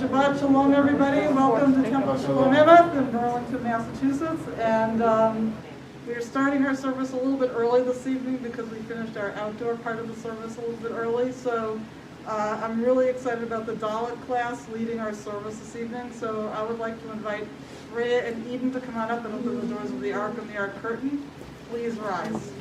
Shabbat Shalom, everybody. Welcome to Temple Shalom Emeth in Burlington, Massachusetts. And we're starting our service a little bit early this evening because we finished our outdoor part of the service a little bit early. So I'm really excited about the Dalet class leading our service this evening. So I would like to invite Rhea and Eden to come on up and open the doors of the Ark and the Ark curtain. Please rise.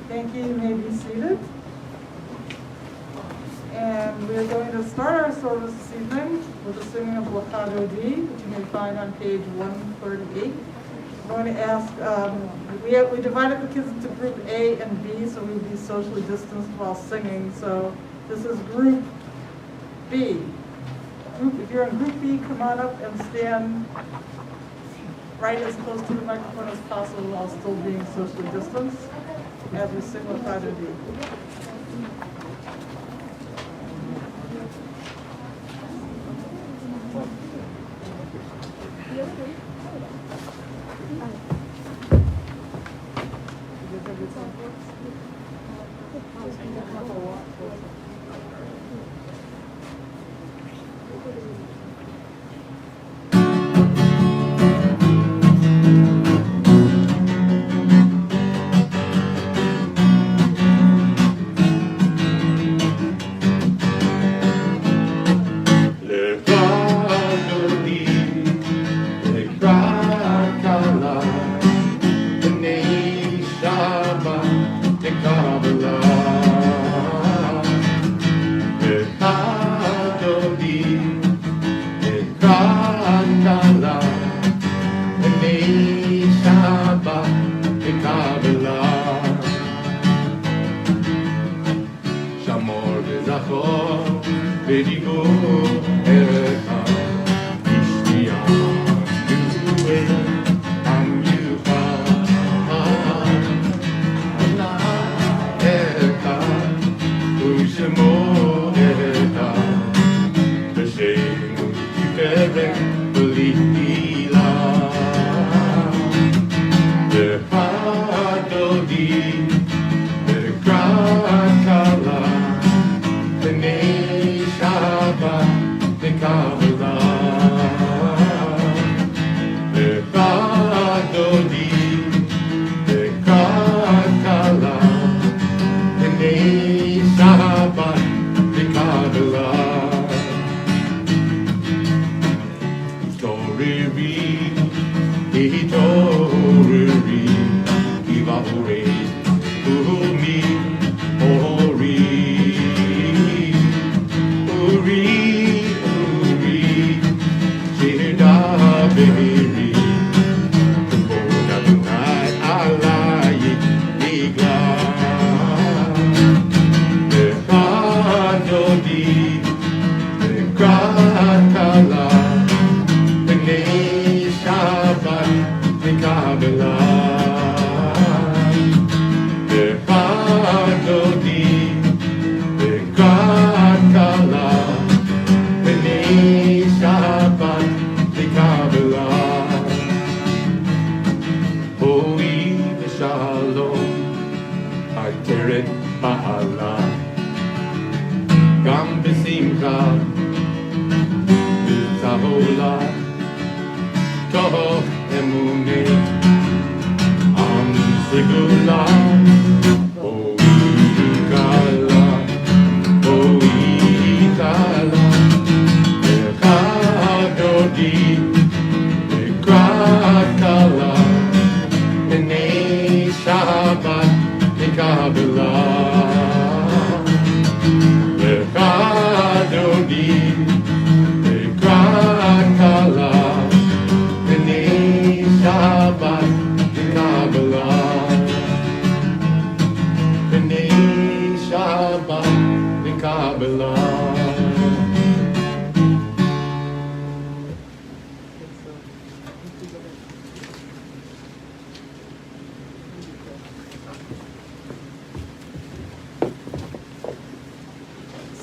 Thank you. You may be seated. And we're going to start our service this evening with the singing of Lechato D, which you may find on page 138. I'm going to ask, we divided the kids into group A and B, so we would be socially distanced while singing. So this is group B. If you're in group B, come on up and stand right as close to the microphone as possible while still being socially distanced as we sing Lechato D.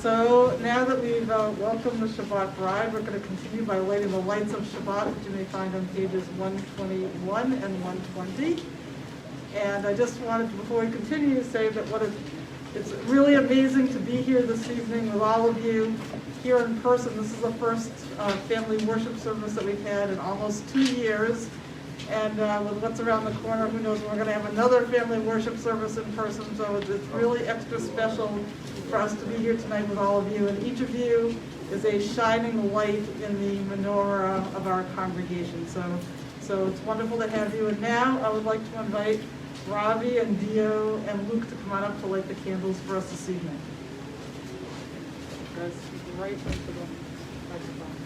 So now that we've welcomed the Shabbat bride, we're going to continue by lighting the lights of Shabbat, which you may find on pages 121 and 120. And I just wanted, before we continue, to say that it's really amazing to be here this evening with all of you here in person. This is the first family worship service that we've had in almost 2 years. And with what's around the corner, who knows, we're going to have another family worship service in person. So it's really extra special for us to be here tonight with all of you. And each of you is a shining light in the menorah of our congregation. So it's wonderful to have you. And now I would like to invite Rabbi and Dio and Luke to come on up to light the candles for us this evening. Guys, right into the microphone.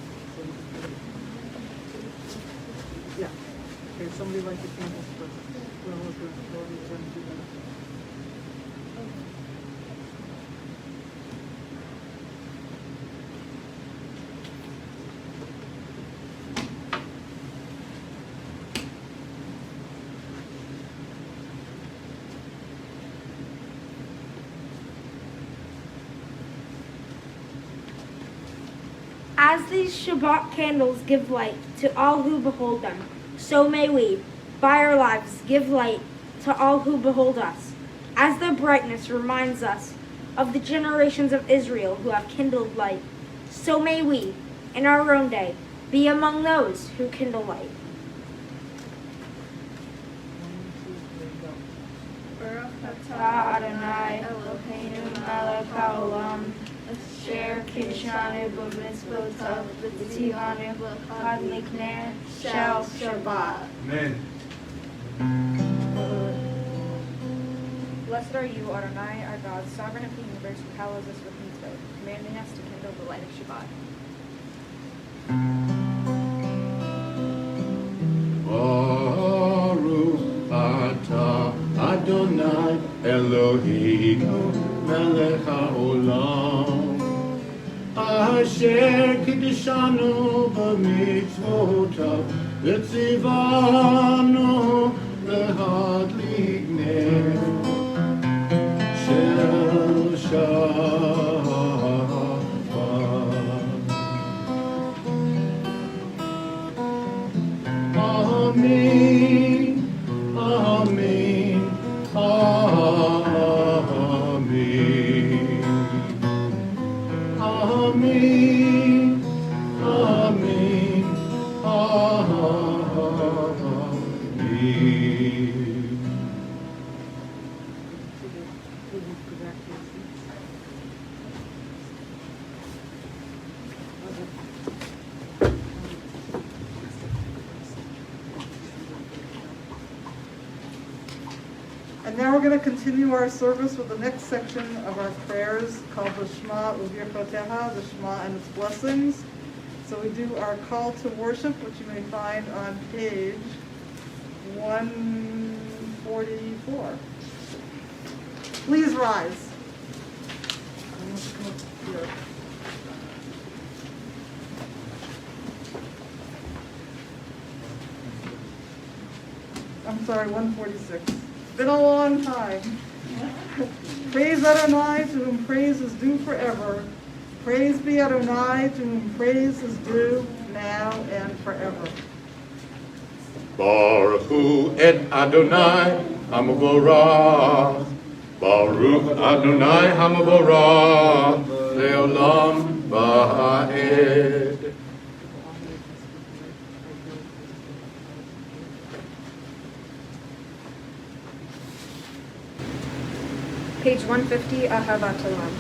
Yeah. Okay, somebody light the candles first. We'll do it. As these Shabbat candles give light to all who behold them, so may we, by our lives, give light to all who behold us. As their brightness reminds us of the generations of Israel who have kindled light, so may we, in our own day, be among those who kindle light. Baruch atah Adonai Eloheinu melech haolam, asher kiddushanu b'mitzvotav v'tzivanu chad liknei shel Shabbat. Amen. Blessed are you, Adonai, our God, sovereign of the universe, who hallows us with mitzvot, commanding us to kindle the light of Shabbat. Baruch atah Adonai Eloheinu melech haolam, asher kiddushanu b'mitzvotav v'tzivanu להדליק נר של שבת. אמן, אמן, אמן, אמן, אמן, And now we're going to continue our service with the next section of our prayers called the Shema Uvirchoteha, the Shema and its blessings. So we do our call to worship, which you may find on page 144. Please rise. I'm sorry, 146. It's been a long time. Praise Adonai, to whom praise is due forever. Praise be Adonai, to whom praise is due now and forever. Baruch hu et Adonai Hamavorach. Baruch Adonai Hamavorach Leolam Va'ed. Page 150, Ahavat Olam.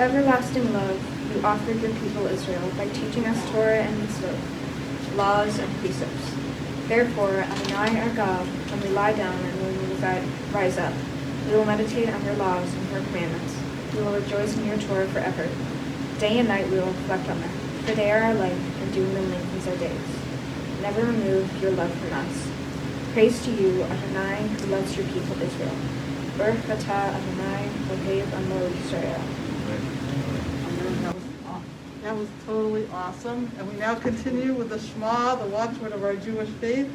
everlasting love, you offered your people Israel by teaching us Torah and mitzvot, laws and precepts. Therefore, Adonai our God, when we lie down and when we rise up, we will meditate on your laws and your commandments. We will rejoice in your Torah forever. Day and night we will reflect on them, for they are our life, and doing them lengthens our days. Never remove your love from us. Praise to you, Adonai, who loves your people Israel. Baruch atah Adonai, Eloheinu Amo Yisrael. That was totally awesome. And we now continue with the Shema, the watchword of our Jewish faith,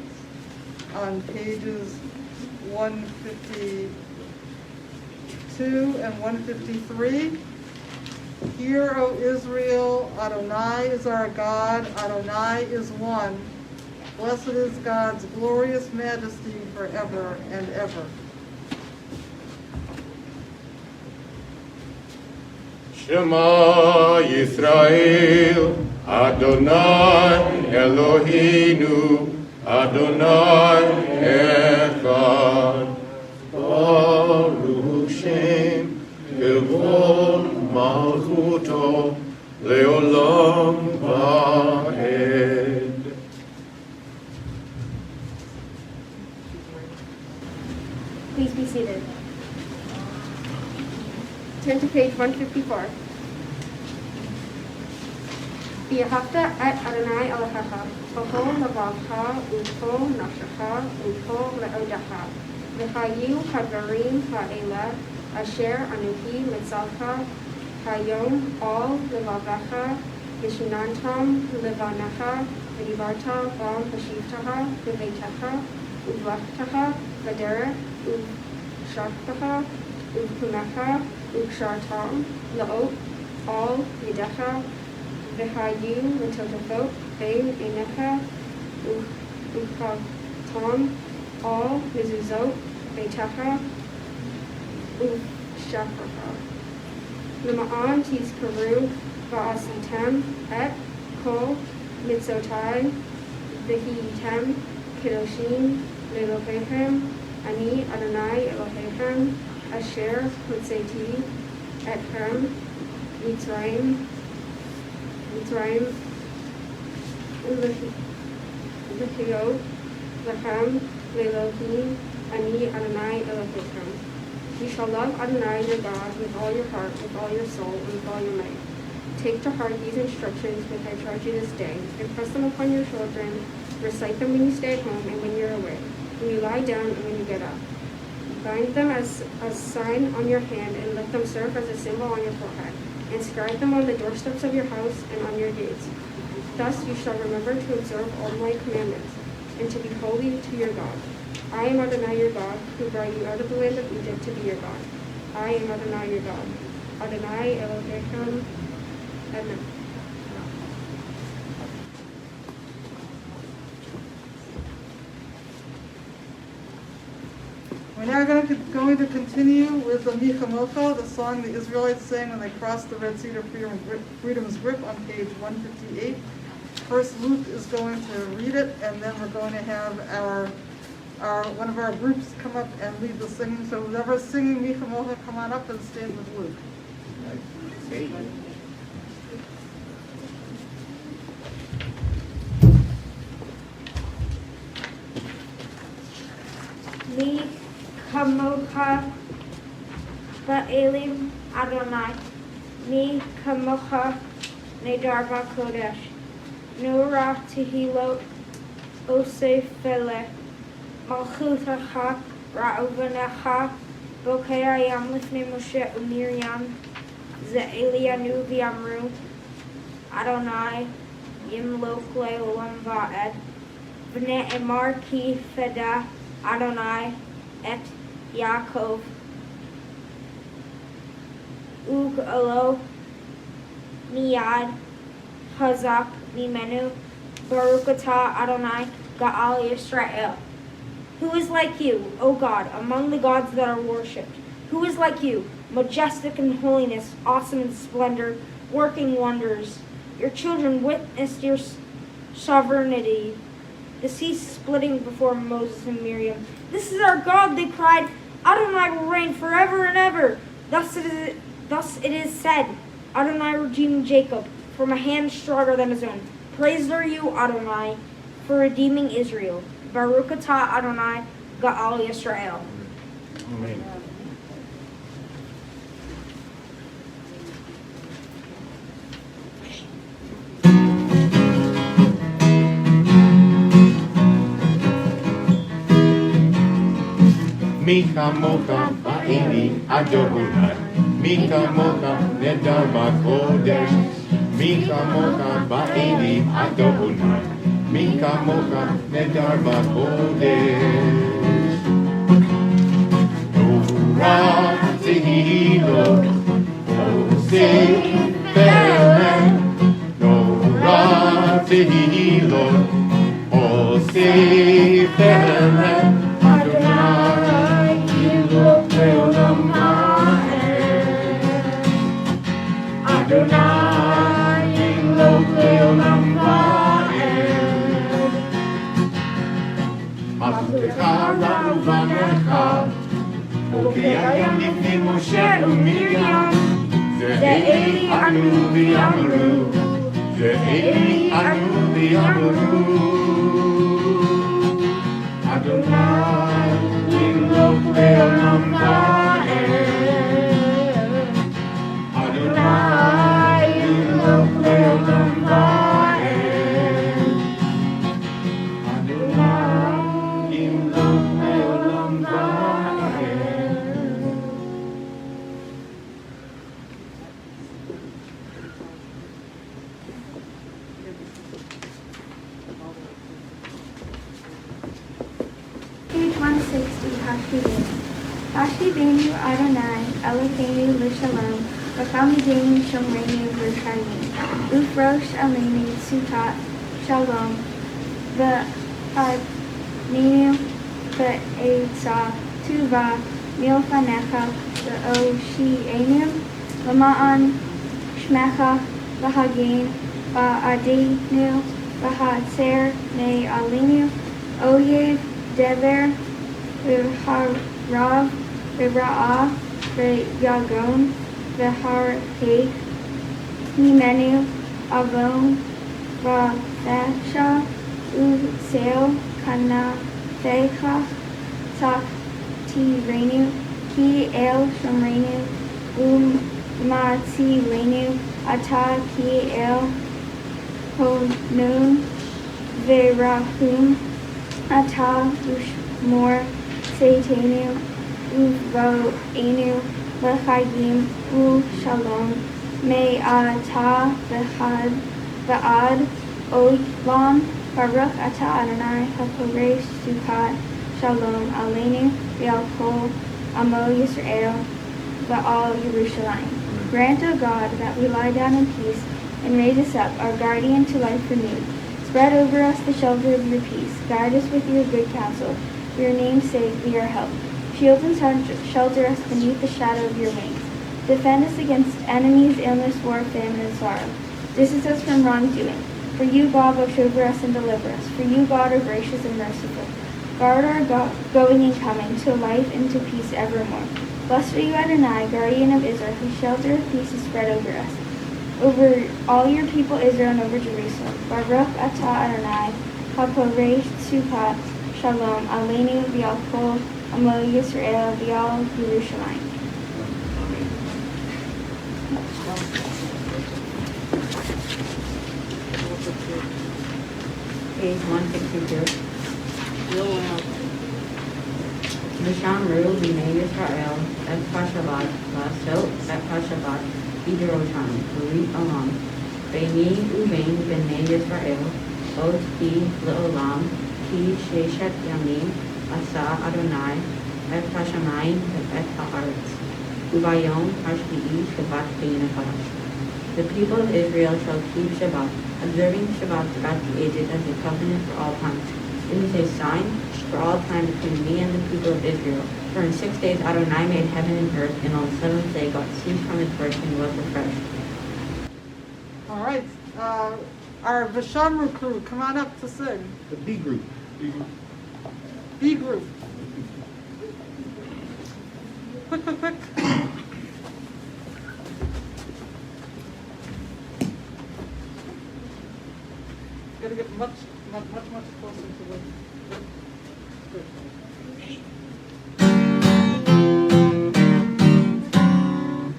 on pages 152 and 153. Hear, O Israel, Adonai is our God, Adonai is one. Blessed is God's glorious majesty forever and ever. Shema Yisrael, Adonai Eloheinu, Adonai Echad. Baruch Shem Kevod Malchuto Leolam Vaed. Please be seated. Turn to page 154. V'ahavta et Adonai Elohecha b'chol levavcha u'b'chol nafshecha u'b'chol me'odecha v'hayu hadvarim ha'eleh asher anuki mitzalcha hayom al levavecha v'shinantam levanecha v'divarta bam hashivtaha v'veitecha u'vlechtecha v'derech u'shartecha u'kumecha u'kshartam la'ot al yedecha v'hayu l'totafot ve'u einecha u'chatam al mezuzot ve'techa u'shachacha l'ma'an tizkaru va'asitem et kol mitzotai v'hiyitem kedoshim le'elokechem ani Adonai Elokechem asher hotzeti etchem Mitzrayim L'chiyot lechem le'elohim ani Adonai Elokechem. You shall love Adonai your God with all your heart, with all your soul, and with all your might. Take to heart these instructions which I charge you this day. Impress them upon your children. Recite them when you stay at home and when you're away, when you lie down and when you get up. Bind them as a sign on your hand, and let them serve as a symbol on your forehead. Inscribe them on the doorsteps of your house and on your gates. Thus you shall remember to observe all my commandments, and to be holy to your God. I am Adonai your God, who brought you out of the land of Egypt to be your God. I am Adonai your God. Adonai Elokechem. Amen. We're now going to continue with the Michamocha, the song the Israelites sang when they crossed the Red Sea to Freedom's Grip on page 158. First Luke is going to read it, and then we're going to have one of our groups come up and lead the singing. So whoever's singing Michamocha, come on up and stand with Luke. Mi kamocha ba'elim Adonai, mi kamocha nedar ba'kodesh, nura tehilot osefele, malchutacha ra'uvanecha, bokei ayam lifnei Moshe u'Miriam, ze'elianu v'amru, Adonai yimlok le'olam va'ed, v'ne'emar ki feda Adonai et Yaakov Ugalo Miyad Hazak Mimenu Baruch atah Adonai Ga'al Yisrael. Who is like you, O God, among the gods that are worshipped? Who is like you, majestic in holiness, awesome in splendor, working wonders? Your children witnessed your sovereignty. The sea splitting before Moses and Miriam. This is our God, they cried. Adonai will reign forever and ever. Thus it is said, Adonai redeemed Jacob from a hand stronger than his own. Praised are you, Adonai, for redeeming Israel. Baruch atah Adonai, Ga'al Yisrael. Amen. Mika mocha ba'eni Adonai, Mika mocha nedar ba'kodesh, Mika mocha ba'eni Adonai, Mika mocha nedar ba'kodesh. Torah tehilo, oseh belen, Torah tehilo, oseh belen, Adonai, Yilok leolam ha'ed. Adonai, Yilok leolam ha'ed. Malchutecha ra'u banecha, Okei hayam lifnei Moshe u'Miriam, Ze'eli anu v'yamru, Ze'eli anu v'yamru. Adonai, Yilok leolam ha'ed. Adonai, Yilok leolam ha'ed. Adonai, Yilok leolam ha'ed. Page 160, Hashivenu Adonai, Eloheinu l'shalom, V'chamidenu shomreinu v'chayim, Ufrosh aleinu sukat shalom, V'chadnenu v'etzah tuva milfanecha v'oshienu, L'ma'an shmecha v'hagen v'adenu v'hatzer ne'alinu, Oyev Dever, V'harav, V'ra'ah, V'yagon, V'harheg, Himenu, Avon, V'thesha, U'seo, Kanafecha, Taktirenu, Ki el Shomrenu, U'matzilenu, Ata Ki el Honun, V'rahum, Ata ushmor seitenu uvoenu l'chayim u'shalom me'ata v'ad olam baruch ata Adonai haporesh sukat shalom aleinu v'al kol amo Yisrael v'al Yerushalayim. Grant, O God, that we lie down in peace and raise us up, our guardian to life renewed. Spread over us the shelter of your peace. Guide us with your good counsel. For your name's sake, be our help. Shield and shelter us beneath the shadow of your wings. Defend us against enemies, illness, war, famine, and sorrow. Distance us from wrongdoing. For you, God, watch over us and deliver us. For you, God, are gracious and merciful. Guard our going and coming to life and to peace evermore. Blessed are you, Adonai, guardian of Israel, whose shelter of peace is spread over us, over all your people Israel and over Jerusalem. Baruch atah Adonai, haporesh sukat shalom aleinu v'al kol amo Yisrael v'al Yerushalayim. Page 162. Mishamru b'nei Yisrael et Shabbat la'asot et Shabbat B'Jerusalem Uri Olam Beini u'bein b'nei Yisrael Ot ki le'olam ki sheshet yamim asa Adonai et hashamayim et ha'aretz Ubayom hashvi'i Shabbat b'yinachadash. The people of Israel shall keep Shabbat, observing Shabbat throughout the ages as a covenant for all time. It is a sign for all time between me and the people of Israel. For in 6 days Adonai made heaven and earth, and on the seventh day God ceased from his work and was refreshed. All right, our Vishamru crew, come on up to sing. The B group. B group. Quick. Gotta get much closer to the. Good.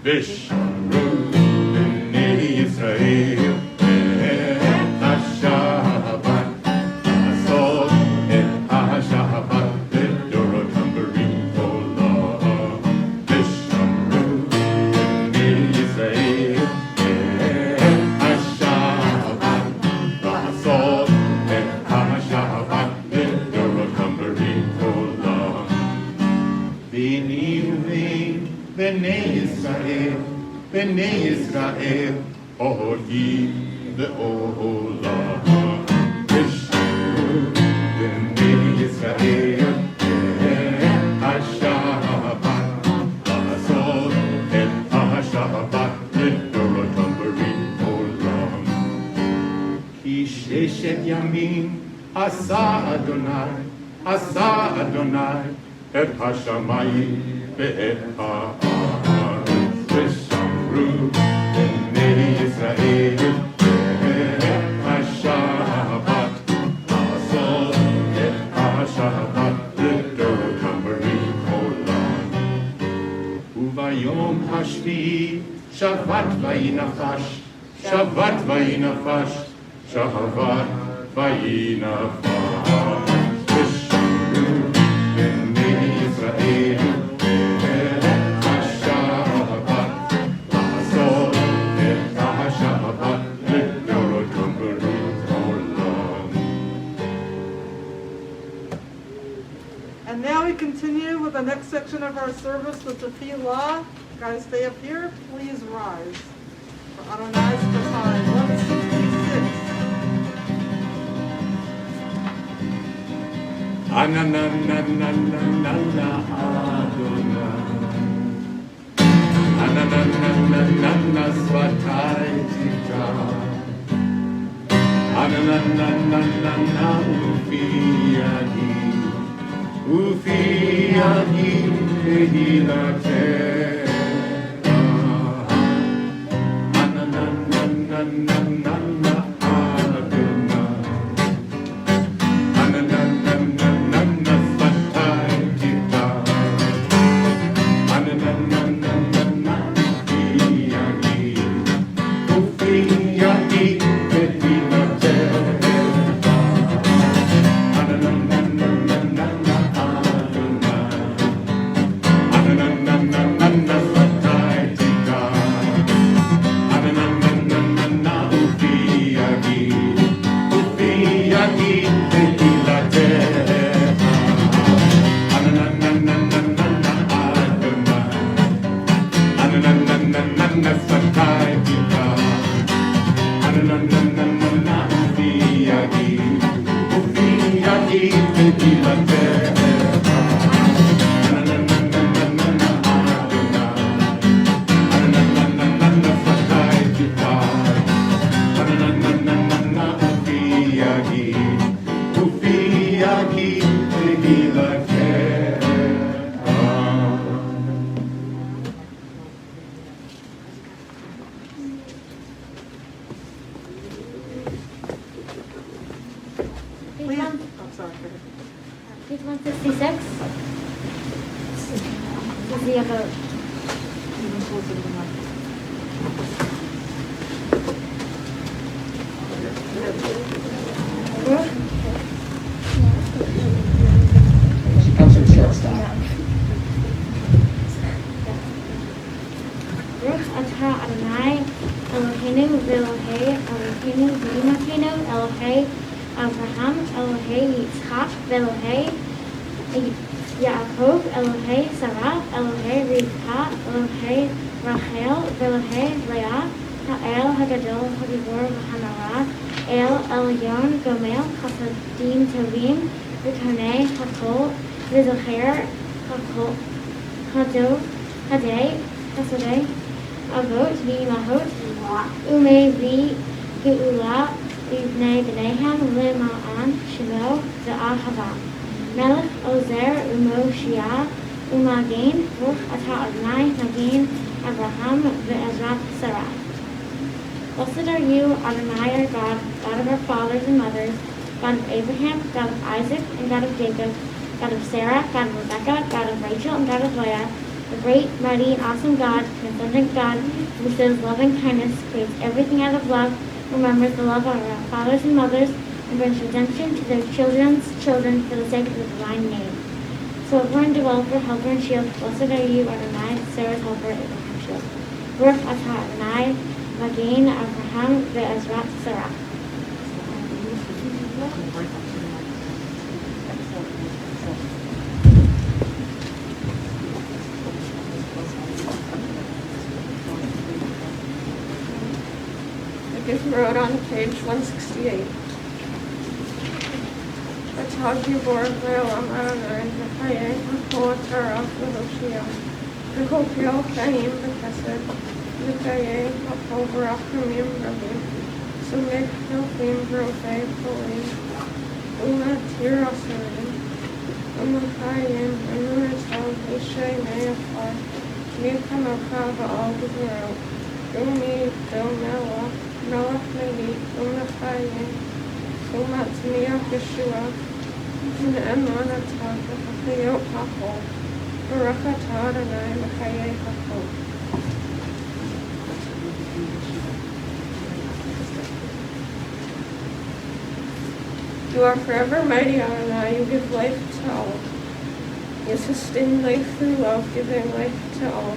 Vishnu b'nei Yisrael et ha-Shabbat asod et ha-Shabbat v'dorotam b'ritolah. Vishnu b'nei Yisrael et ha-Shabbat asod et ha-Shabbat v'dorotam b'ritolah. V'ni uvein B'nei Yisrael, Ohodi ve'olah. Vishnu b'nei Yisrael, ha-Shabbat, la'asod et ha-Shabbat, v'dorotam b'ritolah. Ki sheshet yamim asa Adonai, et ha-shamayim ve'et ha'aretz. V'shamru b'nei Yisrael et ha-Shabbat la'asod et ha-Shabbat v'dorotam b'ritolah. Uvayom hashvi'i Shabbat vayinafash, Shabbat vayinafash, Shabbat vayinafash. V'shamru b'nei Yisrael And now we continue with the next section of our service with the Tefillah. Guys, stay up here. Please rise. For Adonai's Chai, 166. Anananananana Adonai, Anananananana Svatai Tika, Anananananana Ufi Tehillateh, Anananananana Adonai, Anananananana Svatai Tika, Anananananana Ufi Tehillateh. Page 166. This is the vote. Even closer to the mic. Baruch atah Adonai Eloheinu v'Elohei Eloheinu v'Imakenu Elohei Abraham Elohei Yitzchak v'Elohei Yaakov Elohei Sarah Elohei Rivka Elohei Rachel v'Elohei Leah Ha'el Hagadol Hagibor v'Hanara El Elyon Gomel Chasadim Tovim V'Konei Hakol V'Zocher Hakol Hadei Hasadei Avot v'imahot umei v'geula v'bnei b'neihem l'ma'an shemo v'ahava melech ozer u'moshiach u'magen Baruch atah Adonai magen Abraham v'ezrat Sarah. Blessed are you, Adonai our God, God of our fathers and mothers, God of Abraham, God of Isaac, and God of Jacob, God of Sarah, God of Rebekah, God of Rachel, and God of Leah, the great, mighty, and awesome God, transcendent God, who shows loving kindness, creates everything out of love, remembers the love of our fathers and mothers, and brings redemption to their children's children for the sake of the divine name. Sovereign developer, helper, and shield, blessed are you, Adonai, Sarah's helper, Abraham's shield. Baruch atah Adonai, Magain Abraham ve'ezrat Sarah. It is wrote on page 168. Atah Gibor Le'olam Adonai V'chayei Ha'kol Taraf V'hoshiyah V'hopio Chaim V'chesed V'chayei Ha'kol V'rachamim Rabim Sumech Hilchim V'rofei Cholim U'matir Asarim U'machayim U'nurisal V'shei Me'afar V'kamocha V'al G'vorot Umi Melech Melech U'machayim U'matzmiach Yeshua Ne'eman Atah V'chayot Ha'kol Baruch atah Adonai V'chayei Ha'kol. You are forever mighty, Adonai. You give life to all. You sustain life through love, giving life to all.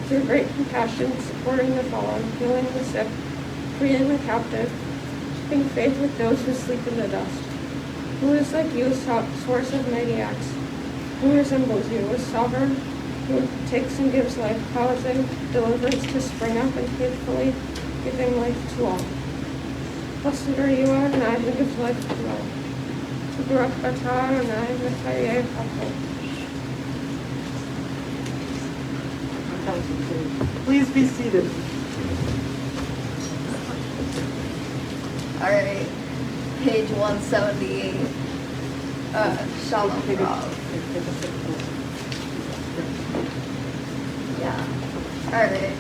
Through great compassion, supporting the fallen, healing the sick, freeing the captive, keeping faith with those who sleep in the dust. Who is like you, source of mighty acts? Who resembles you, is sovereign, who takes and gives life, causing deliverance to spring up and faithfully giving life to all. Blessed are you, Adonai, who gives life to all. Baruch atah Adonai V'chayei Ha'kol. Please be seated. All right, page 178. Shalom Rav. Yeah. All right.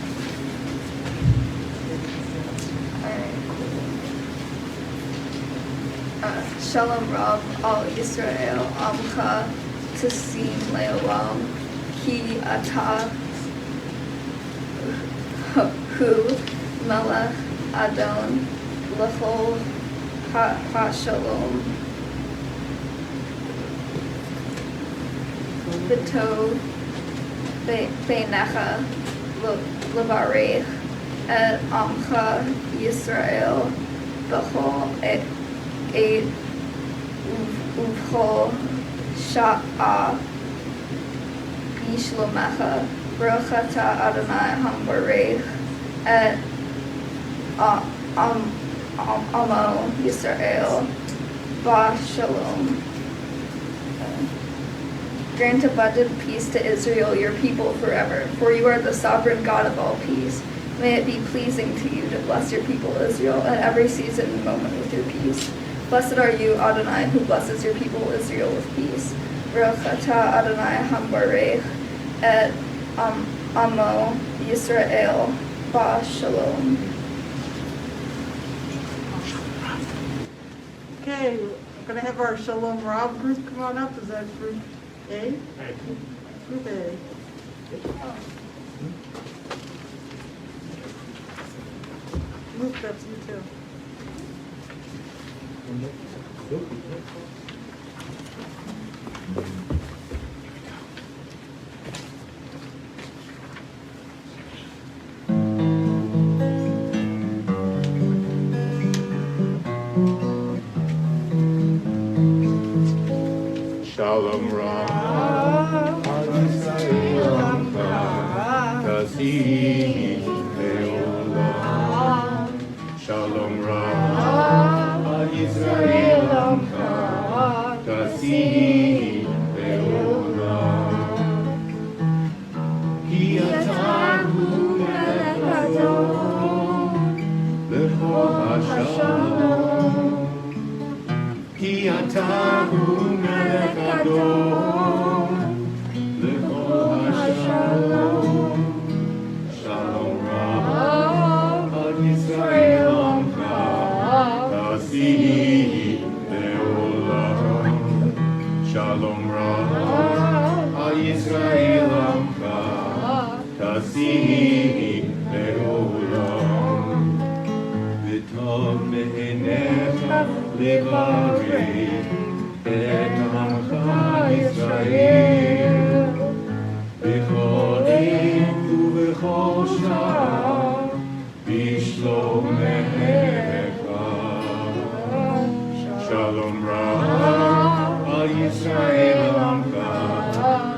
Shalom Rav al Yisrael Amcha Tasim Le'olam Ki Atah Hu Melech Adon L'chol HaShalom B'tov Beinecha L'varech Et Amcha Yisrael B'chol Et Uvchol Sha'a Bishlomecha Baruch atah Adonai Hambarech Et Amo Yisrael Ba Shalom. Grant abundant peace to Israel, your people forever, for you are the sovereign God of all peace. May it be pleasing to you to bless your people Israel at every season and moment with your peace. Blessed are you, Adonai, who blesses your people Israel with peace. Baruch atah Adonai Hambarech Et Amo Yisrael Ba Shalom. Okay, we're going to have our Shalom Rav group come on up. Is that group A? Group A. Luke, that's you too. Shalom Rav al Yisrael Amcha Tasim Le'olam. Shalom Rav al Yisrael Amcha Tasim Le'olam. Ki atah hu Melech Adon L'chol HaShalom. Ki atah hu Melech Adon L'chol HaShalom. Shalom Rav al Yisrael תעשי לעולם. וטוב בעיניך לברך את עמך ישראל, בכל עת ובכל שעה, בשלומך. שלום רב על ישראל עמך,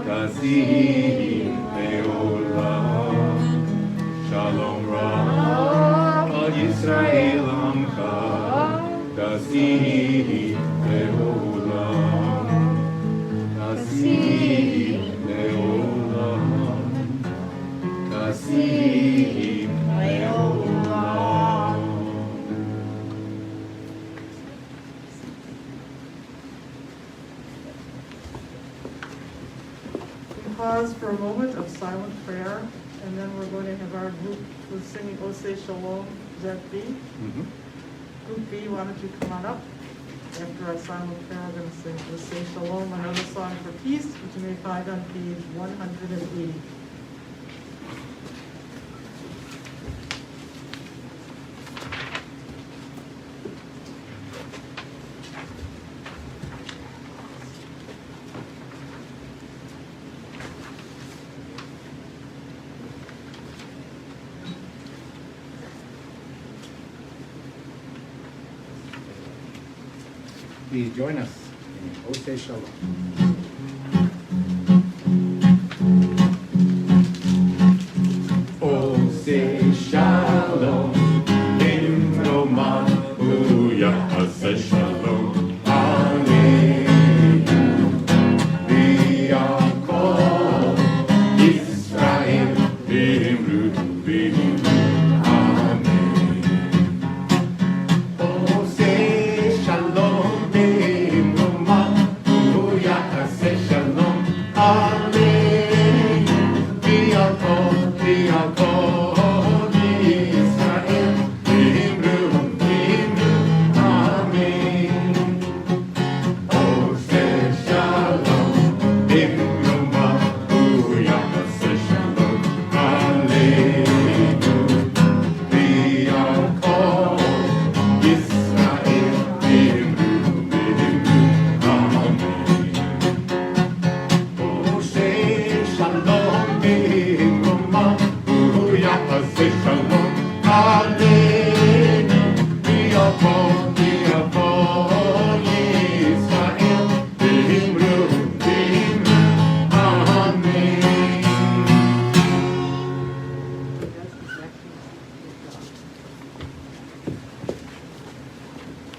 תעשי לעולם. שלום רב על ישראל עמך, תעשי לעולם. תעשי לעולם. תעשי לעולם. Pause for a moment of silent prayer, and then we're going to have our group who's singing Oseh Shalom. Is that B? Group B, why don't you come on up? After our silent prayer, we're going to sing Oseh Shalom, another song for peace, which you may find on page 180. Please join us in Oseh Shalom. Oseh Shalom, Nimromah, Uyaseh Shalom, Aleinu, V'yakol Yisrael, V'imru, V'imru, Amen. Oseh Shalom, Nimromah, Uyaseh Shalom, Aleinu, V'yakol Yisrael, V'imru, V'imru, Amen. Oseh Shalom, Nimromah, Uyaseh Shalom, Aleinu, V'yakol Yisrael, V'imru, V'imru, Amen. Oseh Shalom, Nimromah, Uyaseh Shalom, Aleinu, V'yakol Yisrael, V'imru, V'imru, Amen.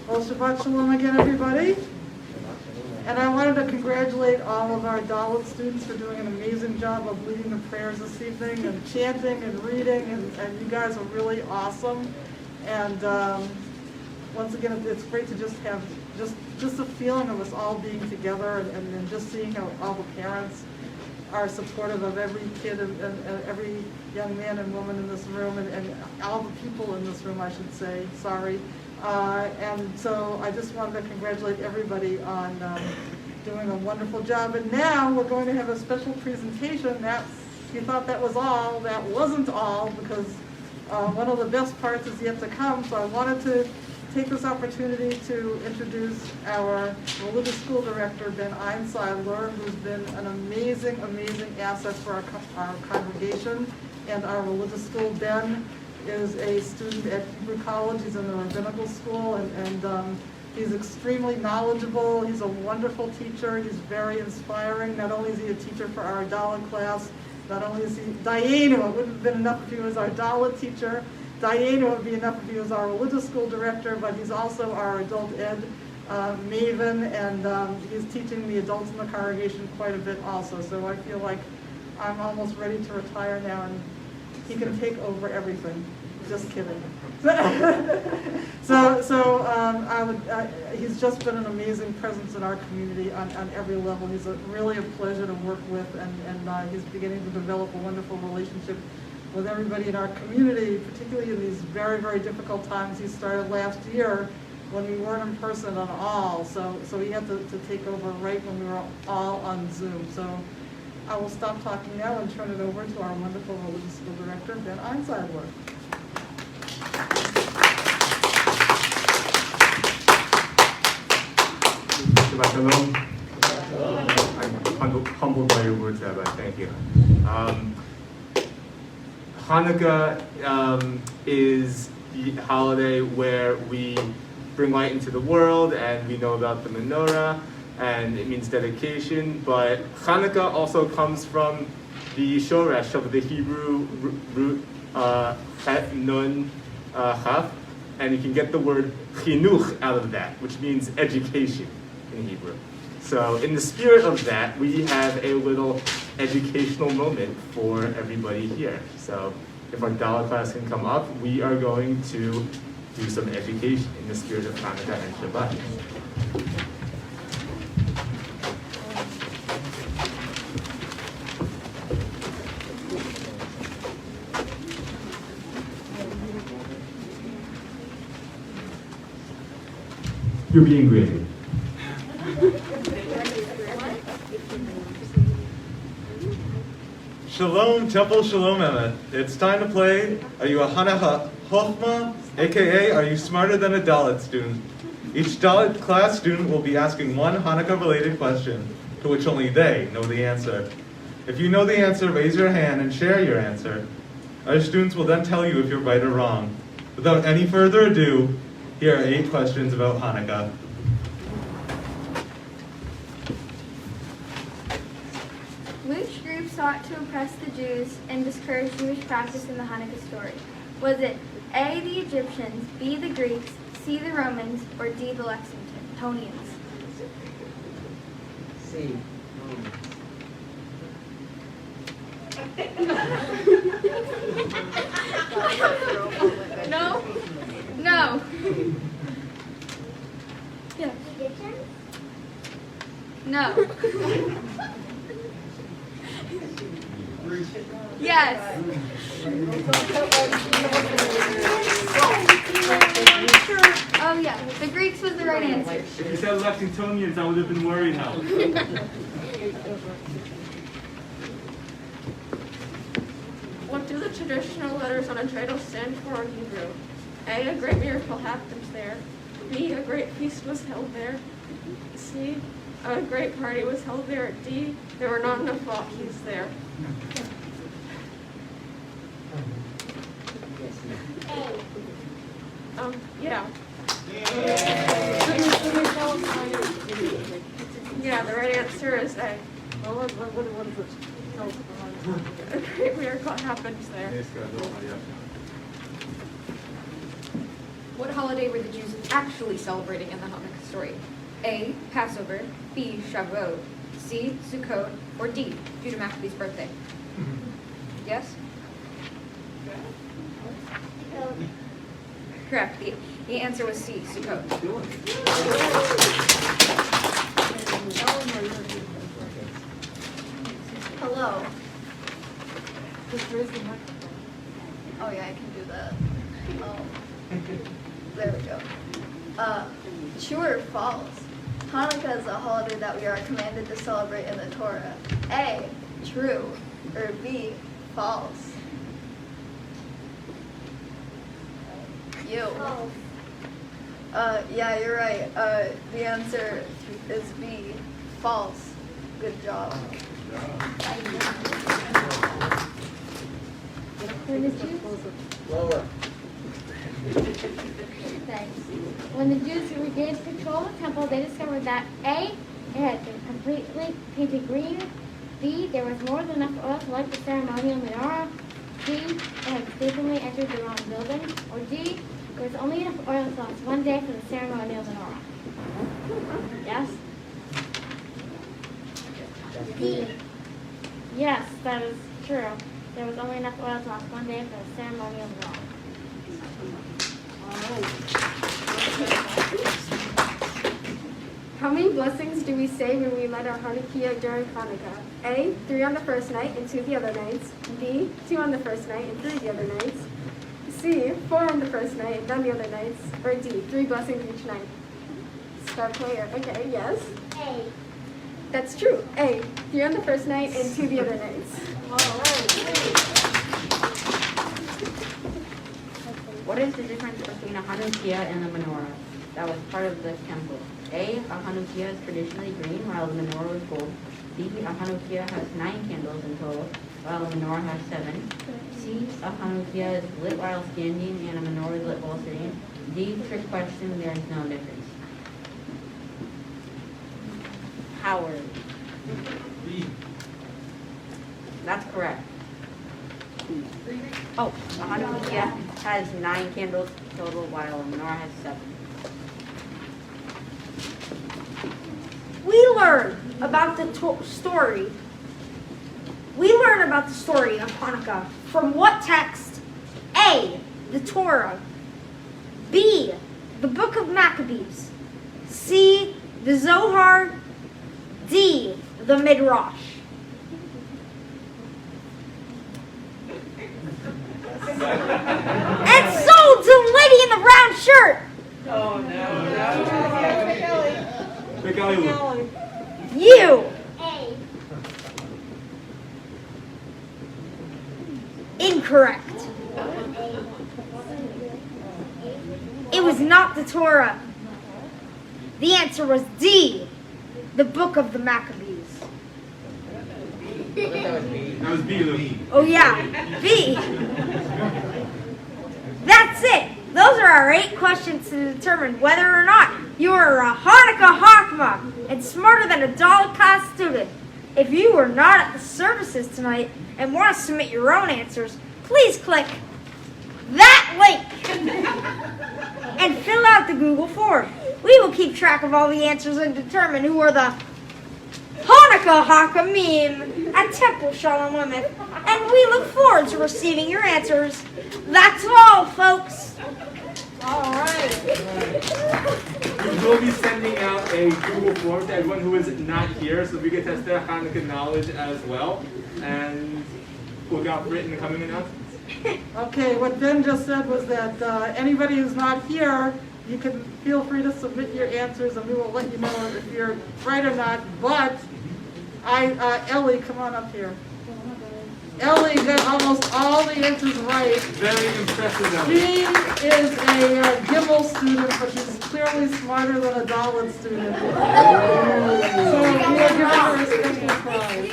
Well, Shabbat Shalom again, everybody. And I wanted to congratulate all of our Dalet students for doing an amazing job of leading the prayers this evening and chanting and reading, and you guys are really awesome. And once again, it's great to just have just a feeling of us all being together and just seeing how all the parents are supportive of every kid and every young man and woman in this room and all the people in this room, I should say, sorry. And so I just wanted to congratulate everybody on doing a wonderful job. And now we're going to have a special presentation. That, if you thought that was all, that wasn't all, because one of the best parts is yet to come. So I wanted to take this opportunity to introduce our religious school director, Ben Einstein, Leur, who's been an amazing, amazing asset for our congregation and our religious school. Ben is a student at Hebrew College. He's in the rabbinical school, and he's extremely knowledgeable. He's a wonderful teacher. He's very inspiring. Not only is he a teacher for our Dalet class, not only is he Dayenu, it wouldn't have been enough if he was our Dalet teacher. Dayenu would be enough if he was our religious school director, but he's also our adult ed maven, and he's teaching the adults in the congregation quite a bit also. So I feel like I'm almost ready to retire now, and he can take over everything. Just kidding. He's just been an amazing presence in our community on every level. He's really a pleasure to work with, and he's beginning to develop a wonderful relationship with everybody in our community, particularly in these very, very difficult times. He started last year when we weren't in person at all, so he had to take over right when we were all on Zoom. So I will stop talking now and turn it over to our wonderful religious school director, Ben Einstein. Shabbat Shalom. I'm humbled by your words, Rabbi. Thank you. Hanukkah is the holiday where we bring light into the world, and we know about the menorah, and it means dedication. But Hanukkah also comes from the shoresh of the Hebrew root het nun chaf, and you can get the word chinuch out of that, which means education in Hebrew. So in the spirit of that, we have a little educational moment for everybody here. So if our Dalet class can come up, we are going to do some education in the spirit of Hanukkah and Shabbat. You're being graded. Shalom, Temple Shalom, Emeth. It's time to play. Are you a Hanukkah Chochma? AKA, are you smarter than a Dalet student? Each Dalet class student will be asking one Hanukkah-related question, to which only they know the answer. If you know the answer, raise your hand and share your answer. Our students will then tell you if you're right or wrong. Without any further ado, here are 8 questions about Hanukkah. Which group sought to oppress the Jews and discourage Jewish practice in the Hanukkah story? Was it A, the Egyptians, B, the Greeks, C, the Romans, or D, the Lexingtonians? C. No? No. Yeah. No. Yes. Oh yeah, the Greeks was the right answer. If you said Lexingtonians, I would have been worried now. What do the traditional letters on a dreidel stand for in Hebrew? A, a great miracle happened there. B, a great feast was held there. C, a great party was held there. D, there were not enough walkies there. Yeah. Yeah, the right answer is A. Well, what is it? Tell us about it. A great miracle happens there. What holiday were the Jews actually celebrating in the Hanukkah story? A, Passover, B, Shavuot, C, Sukkot, or D, Judah Maccabee's birthday? Yes? Correct. The answer was C, Sukkot. Hello. Just raise the microphone. Oh yeah, I can do that. There we go. True or false? Hanukkah is a holiday that we are commanded to celebrate in the Torah. A, true, or B, false? You. Yeah, you're right. The answer is B, false. Good job. Lower. Thanks. When the Jews regained control of the temple, they discovered that A, it had been completely painted green. B, there was more than enough oil to light the ceremonial menorah. C, it had mistakenly entered the wrong building. Or D, there was only enough oil to last one day for the ceremonial menorah. Yes? D. Yes, that is true. There was only enough oil to last one day for the ceremonial menorah. How many blessings do we say when we light our Hanukkah during Hanukkah? A, 3 on the first night and 2 the other nights. B, 2 on the first night and 3 the other nights. C, 4 on the first night and then the other nights. Or D, 3 blessings each night. Star player. Okay, yes. A. That's true. A, 3 on the first night and 2 the other nights. What is the difference between a Hanukkah and a menorah that was part of the temple? A Hanukkah is traditionally green while the menorah is gold. B, a Hanukkah has 9 candles in total while the menorah has 7. C, a Hanukkah is lit while standing and a menorah is lit while sitting. D, trick question, there is no difference. Howard. B. That's correct. Oh, a Hanukkah has 9 candles total while a menorah has 7. We learn about the story. We learn about the story of Hanukkah from what text? A, the Torah. B, the Book of Maccabees. C, the Zohar. D, the Midrash. And sold to the lady in the brown shirt. You. Incorrect. It was not the Torah. The answer was D, the Book of the Maccabees. That was B, Luke. Oh yeah, B. That's it. Those are our 8 questions to determine whether or not you are a Hanukkah Hakma and smarter than a Dalet class student. If you were not at the services tonight and want to submit your own answers, please click that link and fill out the Google form. We will keep track of all the answers and determine who are the Hanukkah Hakamim at Temple Shalom Emeth, and we look forward to receiving your answers. That's all, folks. All right. We will be sending out a Google form to everyone who is not here so we can test their Hanukkah knowledge as well. And look out for it in the coming announcements. Okay, what Ben just said was that anybody who's not here, you can feel free to submit your answers and we will let you know if you're right or not. But Ellie, come on up here. Ellie got almost all the answers right. Very impressive, Ellie. She is a Gimel student, but she's clearly smarter than a Dalet student. So we are giving her a special prize.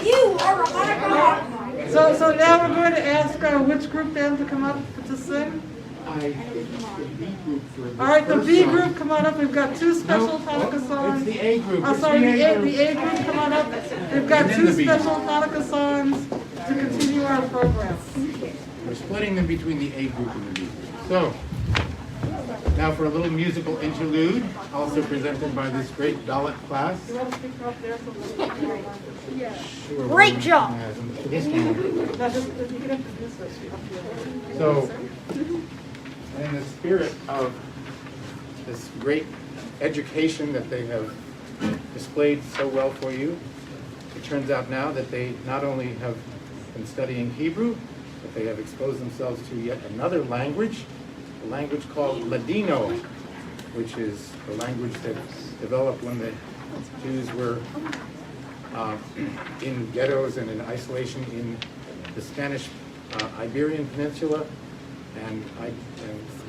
You are a Hanukkah Hakma. So now we're going to ask which group band to come up to sing. I think it's the B group for the All right, the first B song. group, come on up. We've got 2 special Hanukkah songs. It's the A group. Oh, It's sorry, the the A A group, come on up. We've got And then 2 the B. special Hanukkah songs to continue our program. We're splitting them between the A group and the B group. So, now for a little musical interlude, also presented by this great Dalet class. You want to speak up there so we can Sure, Great we'll- job. This one. No, just you can introduce us up here. So, in the spirit of this great education that they have displayed so well for you, it turns out now that they not only have been studying Hebrew, but they have exposed themselves to yet another language, a language called Ladino, which is the language that developed when the Jews were in ghettos and in isolation in the Spanish Iberian Peninsula, and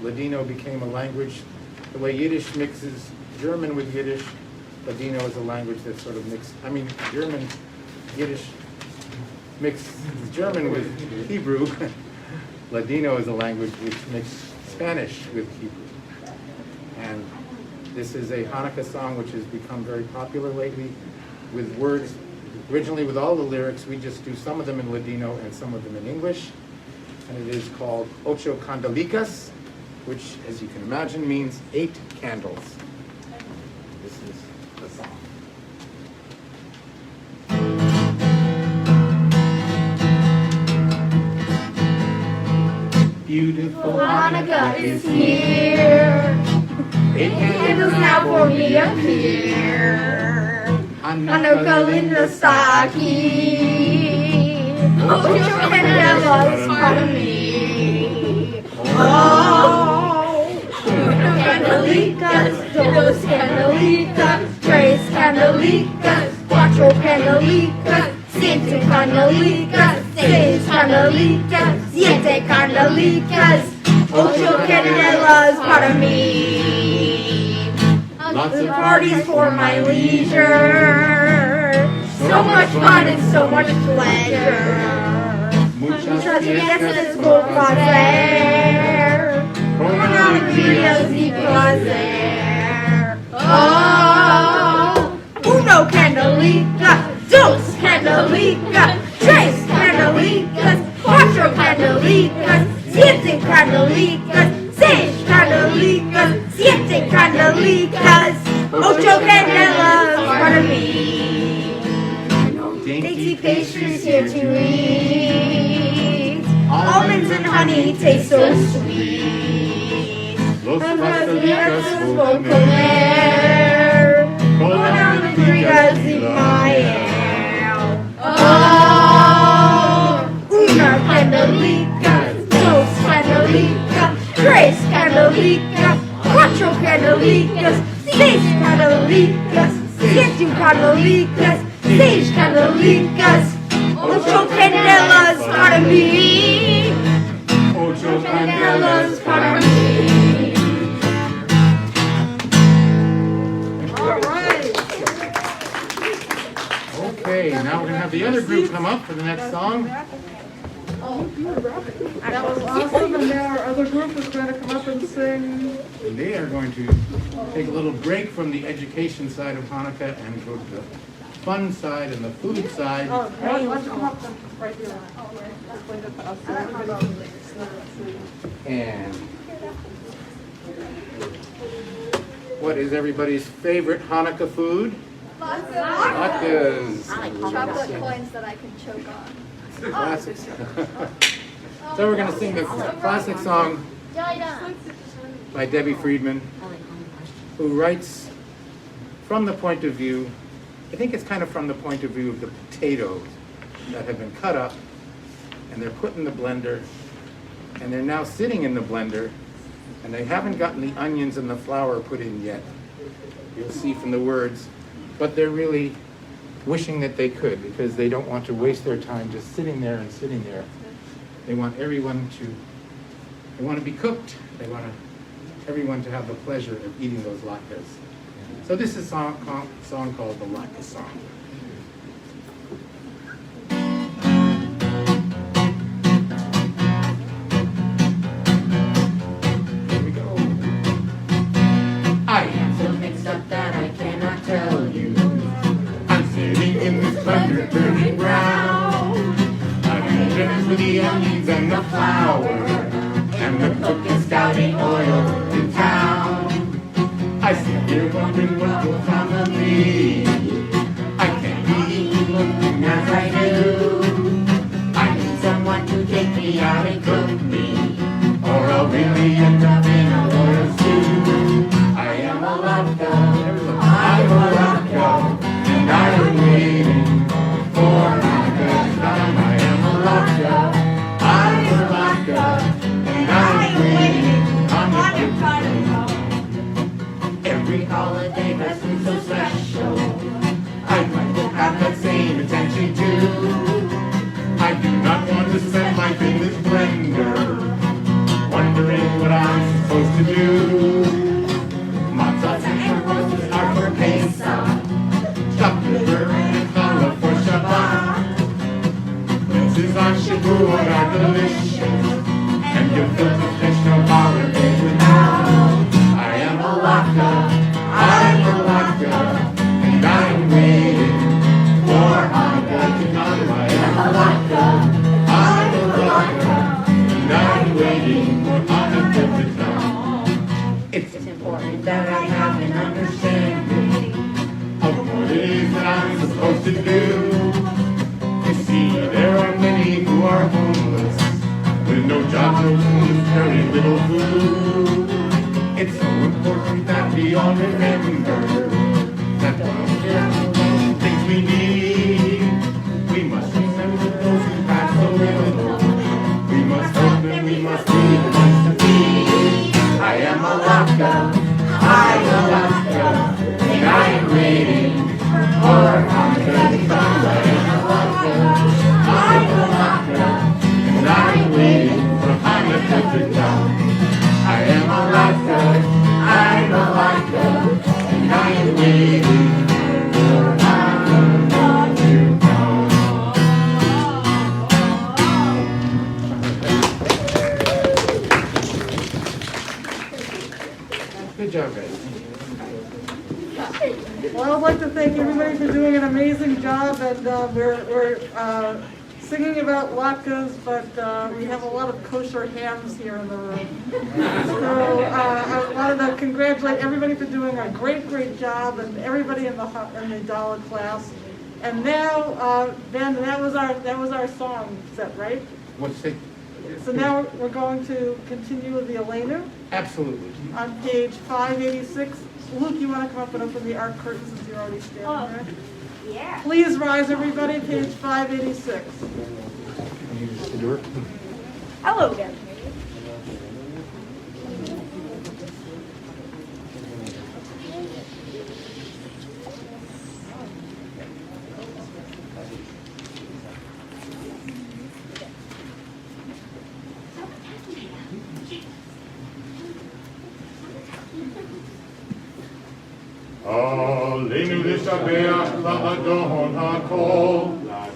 Ladino became a language. The way Yiddish mixes German with Yiddish, Ladino is a language that sort of German, Yiddish mixes German with Hebrew. Ladino is a language which mixes Spanish with Hebrew. And this is a Hanukkah song which has become very popular lately with words, originally with all the lyrics. We just do some of them in Ladino and some of them in English. And it is called Ocho Candelicas, which, as you can imagine, means 8 candles. This is the song. Beautiful Hanukkah is here. 8 candles now for me appear. Hanukkah Linda Saki. Ocho candelas for me. Oh, candelicas, dos candelicas, tres candelicas, cuatro candelicas, cinco candelicas, seis candelicas, siete candelicas, ocho candelas para mí. Lots of parties for my leisure. So much fun and so much pleasure. Muchas fiestas por placer. Con alegrías y placer. Oh, uno candelica, dos candelicas, tres candelicas, cuatro candelicas, siete candelicas, seis candelicas, siete candelicas, ocho candelas para mí. Dainty pastries here to eat. Almonds and honey taste so sweet. Los pastelitos por comer. Con alegrías y miel. Oh, una candelica, dos candelicas, tres candelicas, cuatro candelicas, seis candelicas, siete candelicas, seis candelicas, ocho candelas para mí. Ocho candelas para mí. All right. Okay, now we're going to have the other group come up for the next song. That was awesome, and now our other group is going to come up and sing. And they are going to take a little break from the education side of Hanukkah and go to the fun side and the food side. Oh, why don't you come up right here? Explain it to us so everybody can see. And what is everybody's favorite Hanukkah food? Latkes. Chocolate coins that I can choke on. Classic. So we're going to sing the classic song by Debbie Friedman, who writes from the point of view, I think it's kind of from the point of view of the potatoes that have been cut up and they're put in the blender and they're now sitting in the blender and they haven't gotten the onions and the flour put in yet. You'll see from the words, but they're really wishing that they could because they don't want to waste their time just sitting there and sitting there. They want everyone to, they want to be cooked. They want everyone to have the pleasure of eating those latkes. So this is a song called the Latke Song. Here we go. I am so mixed up that I cannot tell you. I'm sitting in this blender turning brown. I'm mixing with the onions and the flour, and the cook is scouting oil in town. I sit here wondering what will come of me. I can't be looking as I do. I need someone to take me out and cook me, or I'll really end up in a oil stew. I am a latke, I'm a latke, and I am waiting for Hanukkah time. I am a latke, I'm a latke, and I'm waiting on the time. Every holiday has been so special. I'd like to have that same attention too. I do not want to spend life in this blender, wondering what I'm supposed to do. Matzahs and roses are for Pesach, chocolate and challah for Shabbat. Minces on Shavuot are delicious, and gefilte fish no holiday without. I am a latke, I'm a latke, and I'm waiting for Hanukkah to come. I am a latke, I'm a latke, and I'm waiting for Hanukkah to come. It's important that I have an understanding of what it is that I'm supposed to do. You see, there are many who are homeless, with no jobs or very little food. It's so important that we all remember that those things we need. We must remember those who have so little. We must help them, we must be the ones to feed. I am a latke, I Good job, guys. Well, I'd like to thank everybody for doing an amazing job, and we're singing about latkes, but we have a lot of kosher hams here in the room. So I wanted to congratulate everybody for doing a great, great job, and everybody in the Dalet class. And now, Ben, that was our song set, right? What's it? So now we're going to continue with the Elenu Absolutely. on page 586. Luke, you want to come up and open the ark curtain since you're already standing there? Yeah. Please rise, everybody, page 586. Hello again. עלינו לשבח לאדון הכל,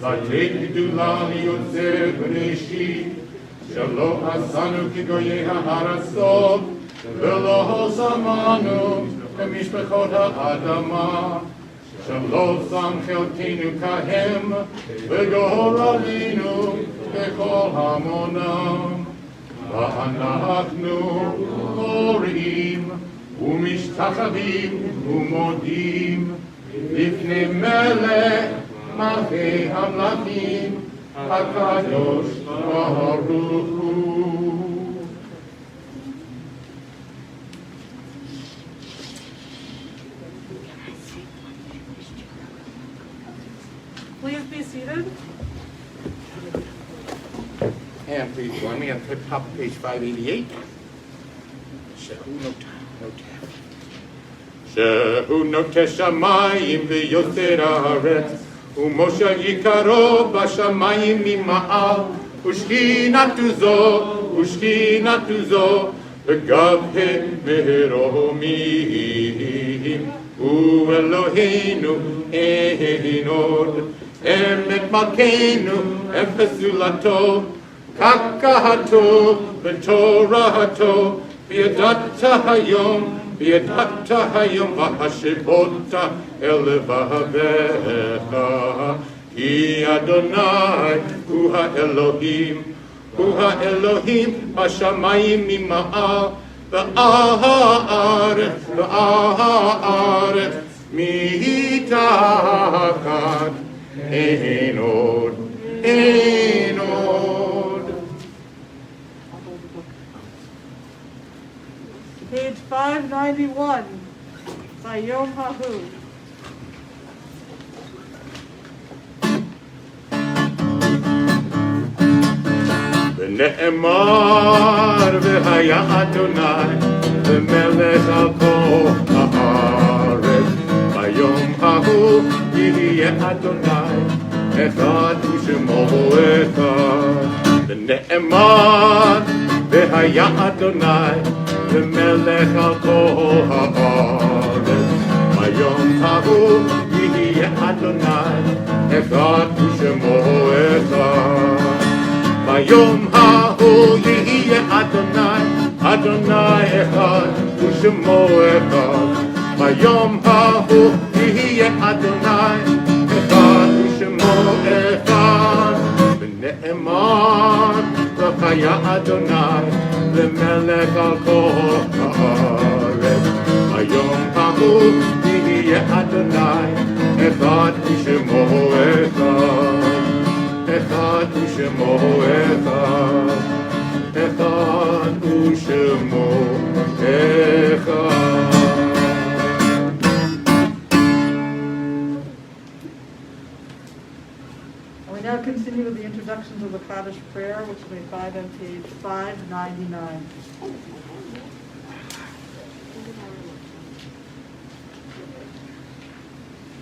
לתת גדולה ליוצר בראשית, שלא עשנו כגויי הארצות, ולא שמענו כמשפחות האדמה, שלא שם חלקנו כהם, וגורלנו ככל המונם. ואנחנו קוראים ומשתחווים ומודים לפני מלך מלכי המלכים הקדוש ברוך הוא. Please be seated. And please join me on the top of page 588. שהוא נוטה שמיים ויוצר הארץ, ומשה יקרו בשמיים ממעל, ושכינתו זו בגבי מרומים, ואלוהינו אין עוד, אמת מלכנו אפס זולתו, קקהתו ותורתו, וידעת היום והשיבות אל לבביך, כי אדוני הוא האלוהים בשמיים ממעל, והארץ מתחת, אין עוד. Page 591. Sayom Hahu. ונאמר והיה אדוני ומלך על כל הארץ, ביום ההוא יהיה אדוני אחד ושמו אחד. ונאמר והיה אדוני ומלך על כל הארץ, ביום ההוא יהיה אדוני אחד ושמו אחד. ביום ההוא יהיה אדוני אחד ושמו אחד. ביום ההוא יהיה אדוני אחד ושמו אחד. ונאמר והיה אדוני ומלך על כל הארץ, ביום ההוא יהיה אדוני אחד ושמו אחד. אחד ושמו אחד, אחד ושמו אחד. We now continue with the introduction to the Cottage Prayer, which you may find on page 599.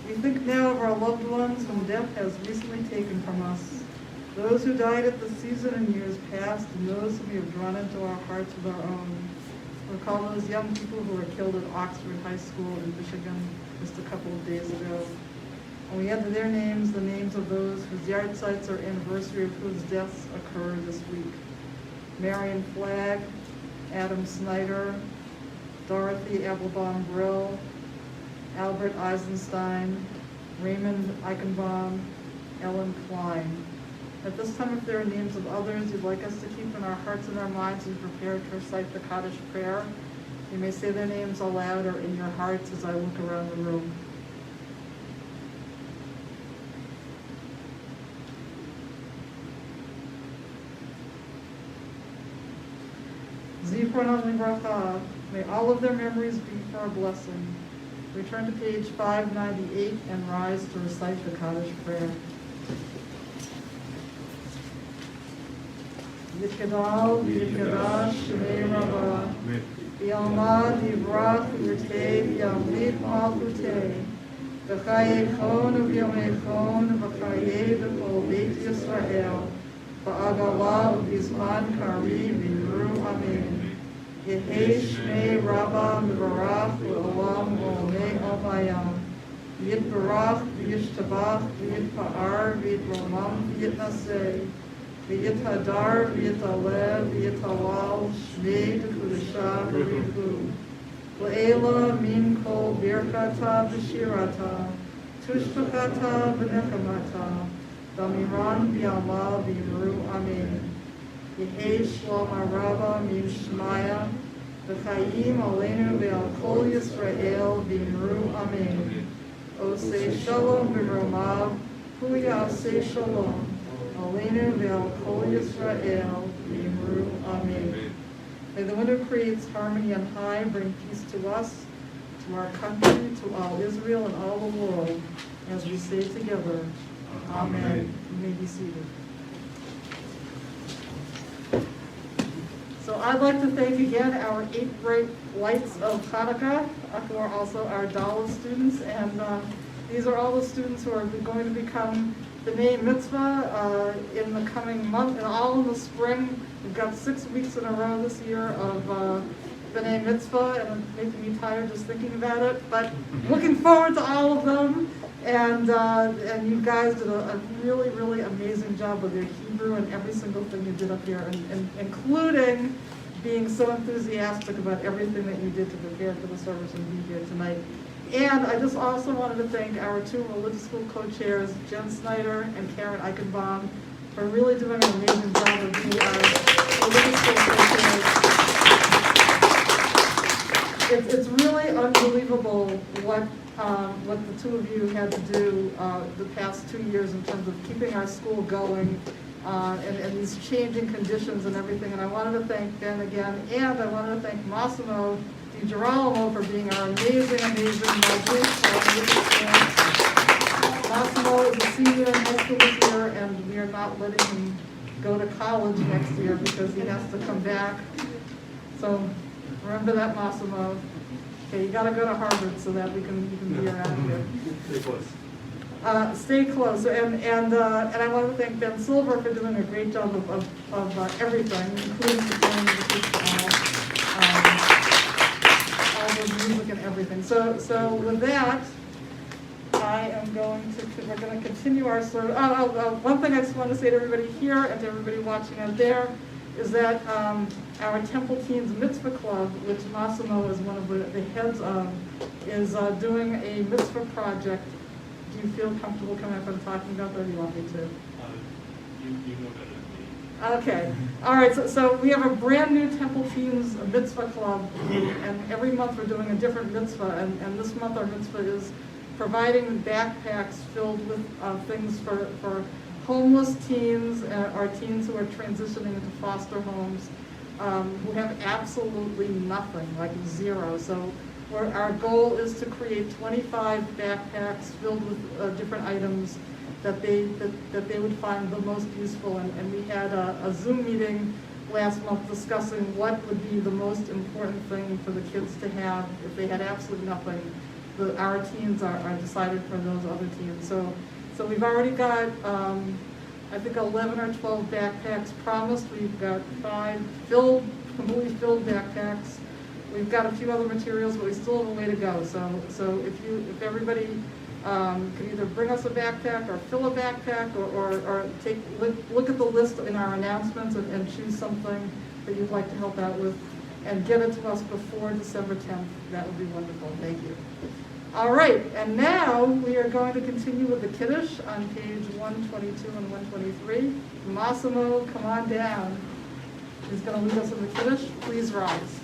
We think now of our loved ones whom death has recently taken from us, those who died at the season in years past, and those whom we have drawn into our hearts with our own. Recall those young people who were killed at Oxford High School in Michigan just a couple of days ago. And we add to their names the names of those whose yard sites or anniversary of whose deaths occurred this week. Marion Flagg, Adam Snyder, Dorothy Applebaum Brill, Albert Eisenstein, Raymond Eichenbaum, Ellen Klein. At this time, if there are names of others you'd like us to keep in our hearts and our minds as we prepare to recite the Cottage Prayer, you may say their names aloud or in your hearts as I look around the room. Zichronam Livracha, may all of their memories be for our blessing. Return to page 598 and rise to recite the Cottage Prayer. Yitkadal v'yitkadash shemei Rabbah, v'yalmad yivrach v'yirtei v'yamlit malchutei, v'chayechon v'yomechon v'chayei v'kol beit Yisrael, v'agala v'bizman kari v'yru amen. Yehei shmei Rabbah v'barach v'olam v'olmei avayam, v'yitbarach v'yishtabach v'yitpa'ar v'yitromam v'yitnaseh, V'yithadar, v'yithalev, v'yithalal, shmei d'kudashah v'rifu. L'ela min kol birkata v'shirata, tushbachata v'nechamata, damiran v'yama v'yimru amen. Yehei shlom ha'rava min shmaya, v'chayim aleinu v'al kol Yisrael v'yimru amen. Osei shalom v'romav, hu ya'aseh shalom. Aleinu ve'al kol Yisrael v'yimru amen. May the one who creates harmony on high bring peace to us, to our country, to all Israel and all the world, as we say together, amen. You may be seated. So I'd like to thank again our 8 bright lights of Hanukkah, who are also our Dalet students, and these are all the students who are going to become B'nai Mitzvah in the coming month, and all in the spring. We've got 6 weeks in a row this year of B'nai Mitzvah, and it's making me tired just thinking about it, but looking forward to all of them. And you guys did a really, really amazing job with your Hebrew and every single thing you did up here, and including being so enthusiastic about everything that you did to prepare for the service and be here tonight. And I just also wanted to thank our 2 religious school co-chairs, Jen Snyder and Karen Eichenbaum, for really doing an amazing job of being our religious school co-chairs. It's really unbelievable what the 2 of you had to do the past 2 years in terms of keeping our school going and these changing conditions and everything. And I wanted to thank Ben again, and I wanted to thank Massimo DiGirolamo for being our amazing Massimo is a senior in high school this year, and we are not letting him go to college next year because he has to come back. So remember that, Massimo. Okay, you got to go to Harvard so that you can be around here. Stay close. Stay close, and I want to thank Ben Silver for doing a great job of everything, including preparing the kids all the music and everything. So with that, we're going to continue our service. One thing I just want to say to everybody here and to everybody watching out there is that our Temple Teens Mitzvah Club, which Massimo is one of the heads of, is doing a mitzvah project. Do you feel comfortable coming up and talking about that, or do you want me to? You know better than me. Okay. All right. So we have a brand new Temple Teens Mitzvah Club, and every month we're doing a different mitzvah. And this month our mitzvah is providing backpacks filled with things for homeless teens or teens who are transitioning into foster homes, who have absolutely nothing, like zero. So our goal is to create 25 backpacks filled with different items that they would find the most useful. And we had a Zoom meeting last month discussing what would be the most important thing for the kids to have if they had absolutely nothing. Our teens are decided for those other teens. So we've already got, I think 11 or 12 backpacks promised. We've got 5 completely filled backpacks. We've got a few other materials, but we still have a way to go. So if everybody can either bring us a backpack or fill a backpack or look at the list in our announcements and choose something that you'd like to help out with. and get it to us before December 10th. That would be wonderful. Thank you. All right, and now we are going to continue with the Kiddush on page 122 and 123. Massimo, come on down. He's going to lead us in the Kiddush. Please rise.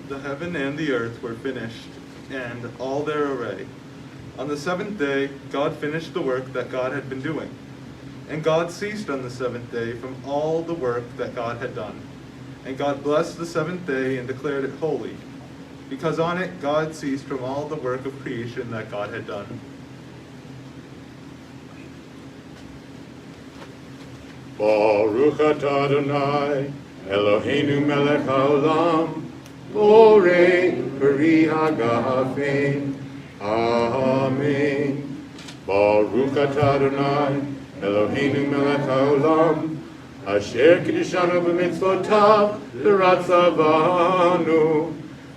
The heaven and the earth were finished, and all their array. On the seventh day, God finished the work that God had been doing. And God ceased on the seventh day from all the work that God had done. And God blessed the seventh day and declared it holy, because on it God ceased from all the work of creation that God had done. Baruch atah Adonai, Eloheinu melech haolam, Borei peri hagafim. Amen. Baruch atah Adonai, Eloheinu melech haolam, Asher kiddushanu b'mitzvotav v'ratzavanu,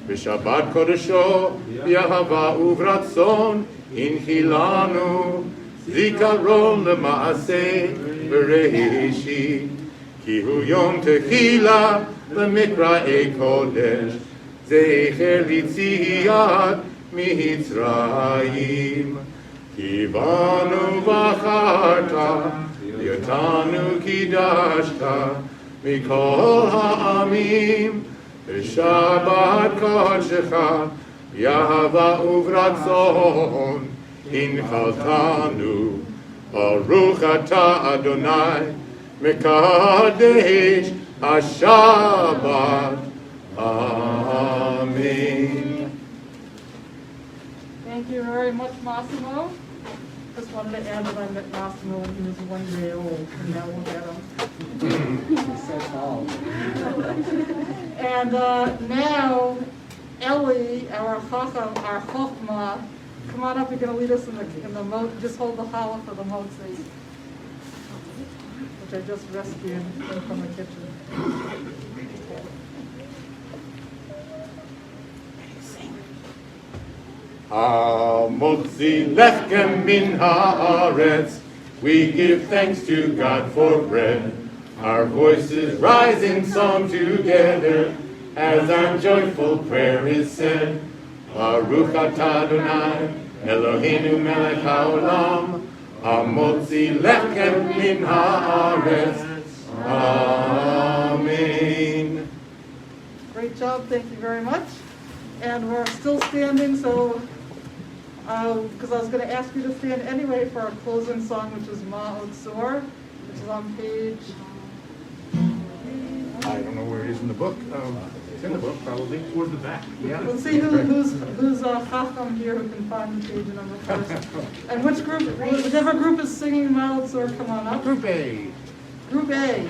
B'shabbat kodesho b'yahava uvratzon inchilanu, Zikaron lema'aseh v'reishit, Ki hu yom techila l'mikra'ei kodesh, Zecher litziat mitzrayim, Kivanu v'acharta, Liotanu kidashta, Mikol ha'amim, B'shabbat kodshecha, Yahava uvratzon, Inchaltanu, Baruch atah Adonai, Mekadesh HaShabbat. Amen. Thank you very much, Massimo. Just wanted to add that I met Massimo when he was 1 day old, and now we'll get him. And now, Ellie, our Chochma, come on up. You're going to lead us in the just hold the challah for the motzi, which I just rescued from the kitchen. Motzi lechem min haaretz, we give thanks to God for bread. Our voices rise in song together, as our joyful prayer is said. Baruch atah Adonai, Eloheinu melech haolam, Motzi lechem min haaretz. Amen. Great job. Thank you very much. And we're still standing, so because I was going to ask you to stand anyway for our closing song, which is Ma'od Sor, which is on page. I don't know where it is in the book. It's in the book, probably. Towards the back. Yeah. Let's see who's Chacham here who can find the page number first. And which group, whichever group is singing Ma'od Sor, come on up. Group A. Group A.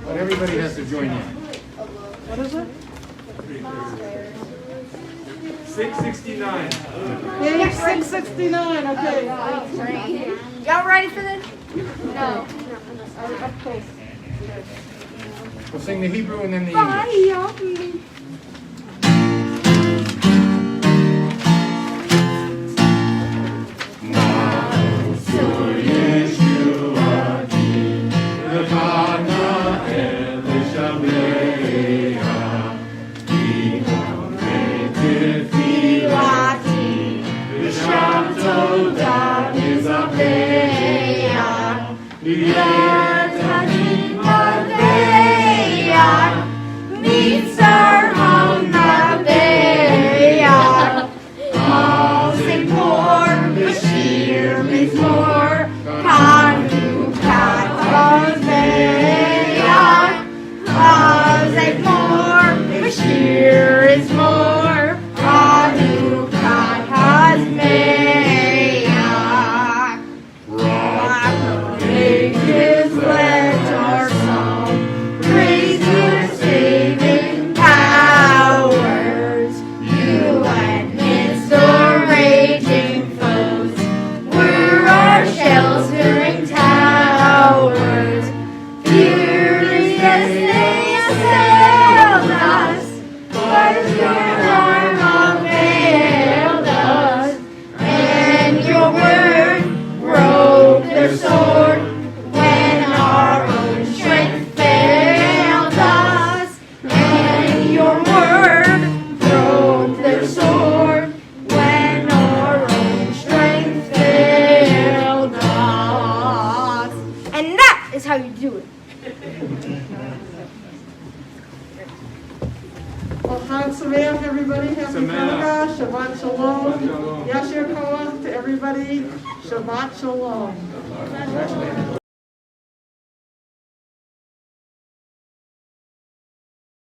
But everybody has to join in. What is it? 669. Page 669, okay. Y'all ready for this? No. Up close. We'll sing the Hebrew and then the English. Is is how you do it. Well, Chag Sameach, everybody. Happy Sameach. Hanukkah. Shabbat Shalom. Shabbat Shalom. Yashir Koach to everybody. Shabbat Shalom.